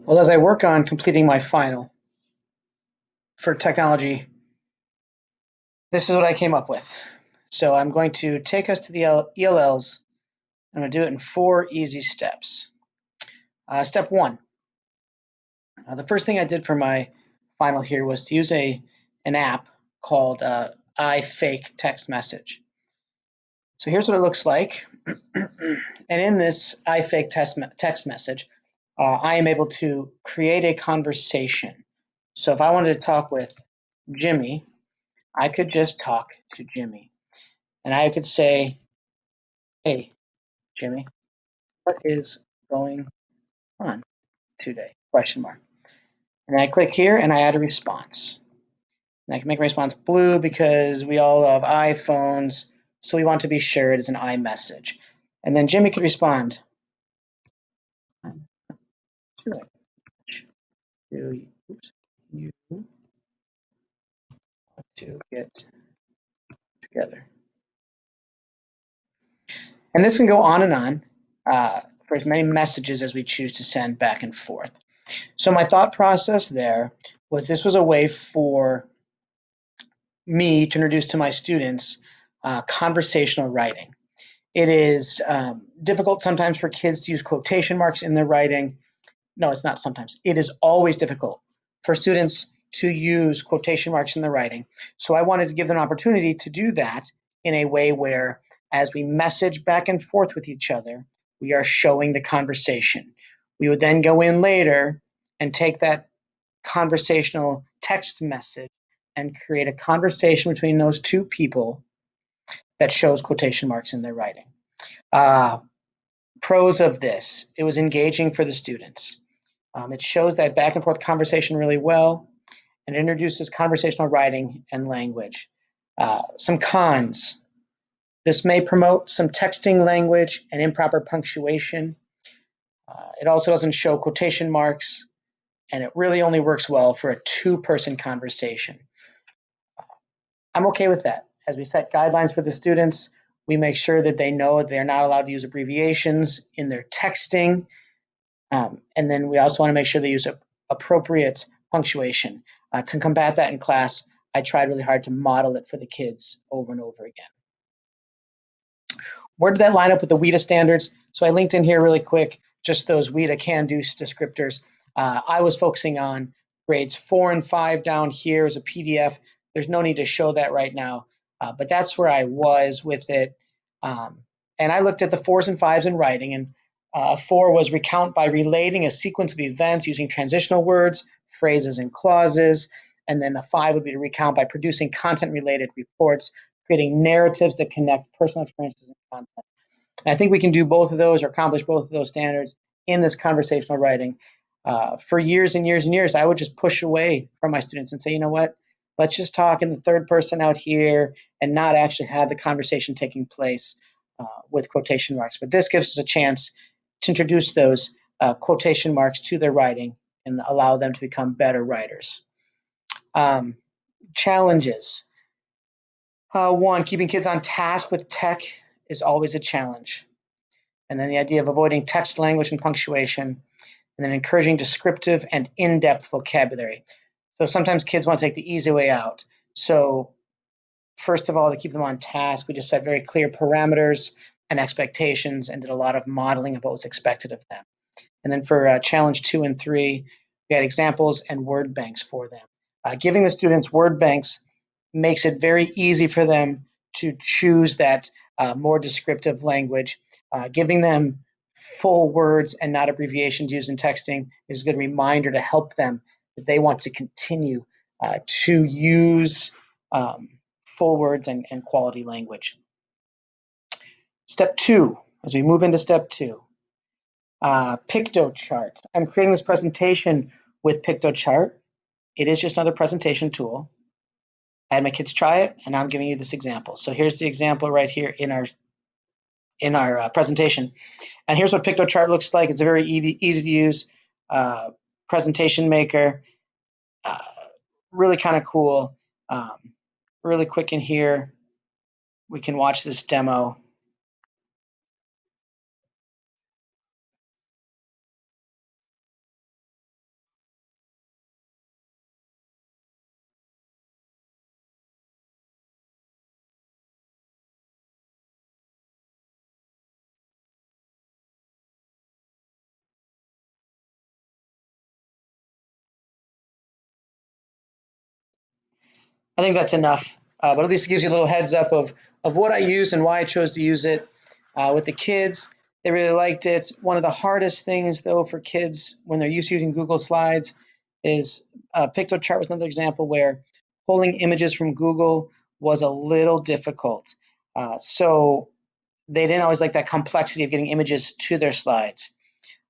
Well, as I work on completing my final for technology, this is what I came up with. So I'm going to take us to the ELLs. I'm going to do it in 4 easy steps. Step 1. The first thing I did for my final here was to use an app called iFake Text Message. So here's what it looks like. And in this iFake text message, I am able to create a conversation. So if I wanted to talk with Jimmy, I could just talk to Jimmy. And I could say, hey, Jimmy, what is going on today? Question mark. And I click here and I add a response. And I can make a response blue because we all have iPhones, so we want to be sure it is an iMessage. And then Jimmy could respond. Do you want to get together? And this can go on and on for as many messages as we choose to send back and forth. So my thought process there was this was a way for me to introduce to my students conversational writing. It is difficult sometimes for kids to use quotation marks in their writing. No, it's not sometimes. It is always difficult for students to use quotation marks in their writing. So I wanted to give them an opportunity to do that in a way where, as we message back and forth with each other, we are showing the conversation. We would then go in later and take that conversational text message and create a conversation between those two people that shows quotation marks in their writing. Pros of this, it was engaging for the students. It shows that back and forth conversation really well and introduces conversational writing and language. Some cons, this may promote some texting language and improper punctuation. It also doesn't show quotation marks, and it really only works well for a 2-person conversation. I'm okay with that. As we set guidelines for the students, we make sure that they know they're not allowed to use abbreviations in their texting. And then we also want to make sure they use appropriate punctuation. To combat that in class, I tried really hard to model it for the kids over and over again. Where did that line up with the WIDA standards? So I linked in here really quick, just those WIDA can-do descriptors. I was focusing on grades 4 and 5 down here as a PDF. There's no need to show that right now, but that's where I was with it. And I looked at the 4s and 5s in writing, and 4 was recount by relating a sequence of events using transitional words, phrases, and clauses. And then a 5 would be to recount by producing content-related reports, creating narratives that connect personal experiences and content. And I think we can do both of those or accomplish both of those standards in this conversational writing. For years and years and years, I would just push away from my students and say, you know what, let's just talk in the third person out here and not actually have the conversation taking place with quotation marks. But this gives us a chance to introduce those quotation marks to their writing and allow them to become better writers. Challenges. 1, keeping kids on task with tech is always a challenge. And then the idea of avoiding text language and punctuation, and then encouraging descriptive and in-depth vocabulary. So sometimes kids want to take the easy way out. So first of all, to keep them on task, we just set very clear parameters and expectations and did a lot of modeling of what was expected of them. And then for challenge 2 and 3, we had examples and word banks for them. Giving the students word banks makes it very easy for them to choose that more descriptive language. Giving them full words and not abbreviations used in texting is a good reminder to help them that they want to continue to use full words and quality language. Step 2, as we move into step 2, Piktochart. I'm creating this presentation with Piktochart. It is just another presentation tool. I had my kids try it, and now I'm giving you this example. So here's the example right here in our presentation. And here's what Piktochart looks like. It's a very easy to use presentation maker. Really kind of cool. Really quick in here. We can watch this demo. I think that's enough, but at least it gives you a little heads up of what I used and why I chose to use it with the kids. They really liked it. One of the hardest things, though, for kids when they're used to using Google Slides is Piktochart was another example where pulling images from Google was a little difficult. So they didn't always like that complexity of getting images to their slides.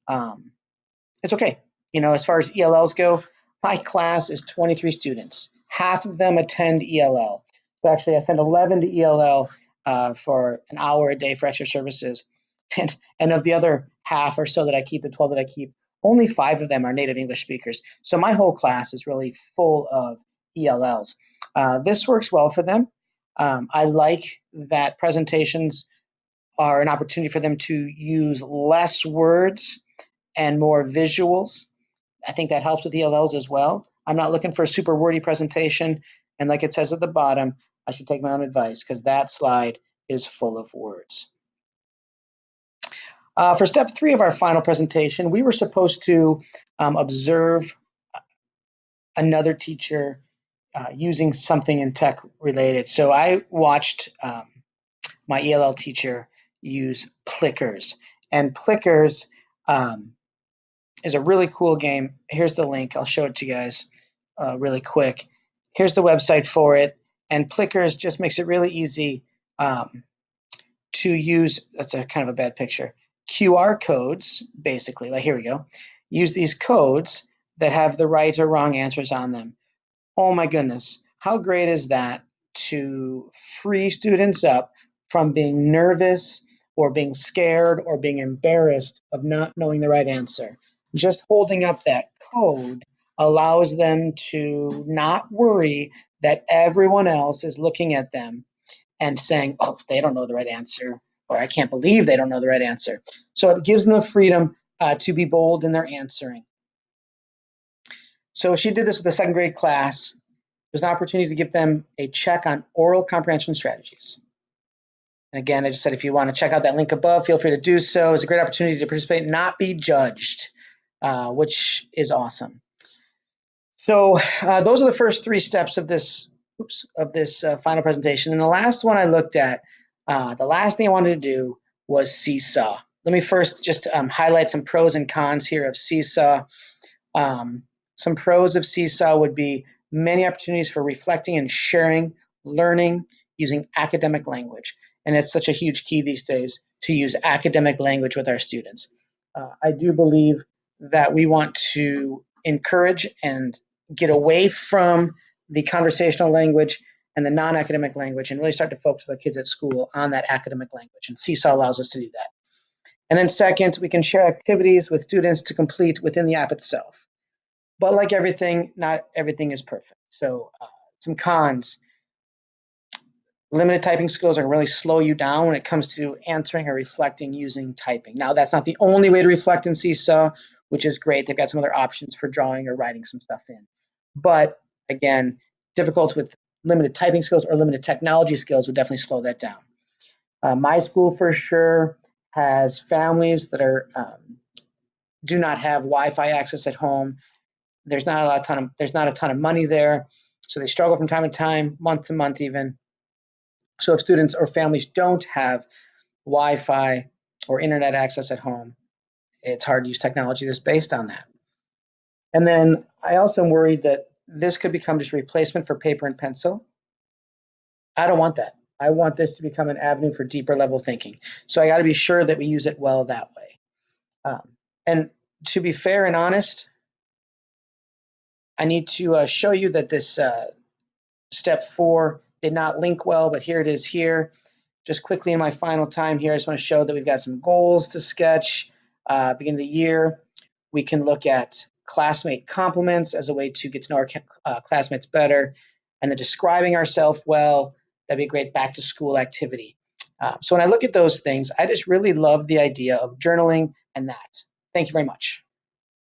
It's okay. You know, as far as ELLs go, my class is 23 students. Half of them attend ELL. So actually, I send 11 to ELL for an hour a day for extra services. And of the other half or so that I keep, the 12 that I keep, only 5 of them are native English speakers. So my whole class is really full of ELLs. This works well for them. I like that presentations are an opportunity for them to use less words and more visuals. I think that helps with ELLs as well. I'm not looking for a super wordy presentation. And like it says at the bottom, I should take my own advice because that slide is full of words. For step 3 of our final presentation, we were supposed to observe another teacher using something in tech related. So I watched my ELL teacher use Plickers. And Plickers is a really cool game. Here's the link. I'll show it to you guys really quick. Here's the website for it. And Plickers just makes it really easy to use. That's a kind of a bad picture. QR codes, basically. Like, here we go. Use these codes that have the right or wrong answers on them. Oh my goodness. How great is that to free students up from being nervous or being scared or being embarrassed of not knowing the right answer? Just holding up that code allows them to not worry that everyone else is looking at them and saying, oh, they don't know the right answer, or I can't believe they don't know the right answer. So it gives them the freedom to be bold in their answering. So she did this with the 2nd grade class. There's an opportunity to give them a check on oral comprehension strategies. And again, I just said, if you want to check out that link above, feel free to do so. It's a great opportunity to participate and not be judged, which is awesome. So those are the first 3 steps of this, final presentation. And the last one I looked at, the last thing I wanted to do was Seesaw. Let me first just highlight some pros and cons here of Seesaw. Some pros of Seesaw would be many opportunities for reflecting and sharing, learning using academic language. And it's such a huge key these days to use academic language with our students. I do believe that we want to encourage and get away from the conversational language and the non-academic language and really start to focus with the kids at school on that academic language. And Seesaw allows us to do that. And then second, we can share activities with students to complete within the app itself. But like everything, not everything is perfect. So some cons. Limited typing skills are going to really slow you down when it comes to answering or reflecting using typing. Now, that's not the only way to reflect in Seesaw, which is great. They've got some other options for drawing or writing some stuff in. But again, difficult with limited typing skills or limited technology skills would definitely slow that down. My school for sure has families that are do not have Wi-Fi access at home. There's not a ton of money there, so they struggle from time to time, month to month even. So if students or families don't have Wi-Fi or internet access at home, it's hard to use technology that's based on that. And then I also am worried that this could become just a replacement for paper and pencil. I don't want that. I want this to become an avenue for deeper level thinking. So I got to be sure that we use it well that way. And to be fair and honest, I need to show you that this step 4 did not link well, but here it is here. Just quickly in my final time here, I just want to show that we've got some goals to sketch. Beginning of the year, we can look at classmate compliments as a way to get to know our classmates better. And then describing ourselves well, that'd be a great back to school activity. So when I look at those things, I just really love the idea of journaling and that. Thank you very much.